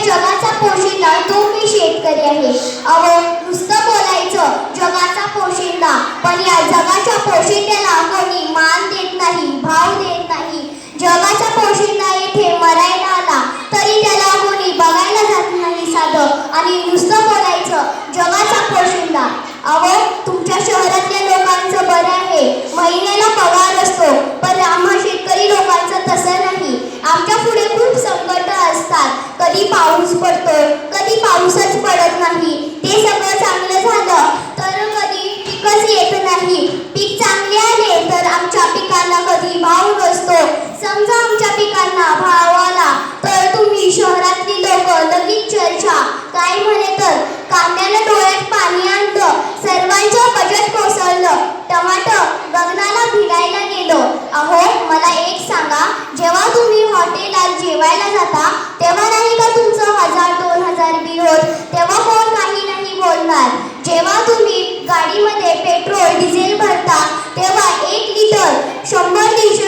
जगाचा पोशिंदा तो मी शेतकरी आहे. अहो नुसतं बोलायचं जगाचा पोशिंदा, पण या जगाच्या पोशिंद्याला कोणी मान देत नाही, भाव देत नाही. जगाचा पोशिंदा येथे मरायला आला तरी त्याला कोणी बघायला जात नाही साधं, आणि नुसतं बोलायचं जगाचा पोशिंदा. अहो तुमच्या शहरातल्या लोकांचं बरं आहे, महिन्याला पगार असतो, पण आम्हा शेतकरी लोकांचं तसं नाही. आमच्या पुढे खूप संकट असतात. कधी पाऊस पडतो, कधी पाऊसच पडत नाही. ते सगळं चांगलं झालं तर कधी पीकच येत नाही. पीक चांगले आले तर आमच्या पिकांना कधी भाव नसतो. समजा आमच्या पिकांना भाव आला तर तुम्ही शहरातली लोक लगेच चर्चा, काय म्हणे तर कांद्यानं डोळ्यात पाणी आणलं, सर्वांचं बजेट कोसळलं, टमाटर गगनाला भिडायला गेलो. अहो मला एक सांगा, जेव्हा तुम्ही हॉटेलात जेवायला जाता तेव्हा नाही का तुमचं 1000-2000 बिल होत? तेव्हा कोण काही नाही बोलणार. जेव्हा तुम्ही गाडीमध्ये पेट्रोल डिझेल भरता तेव्हा 1 लिटर 100-150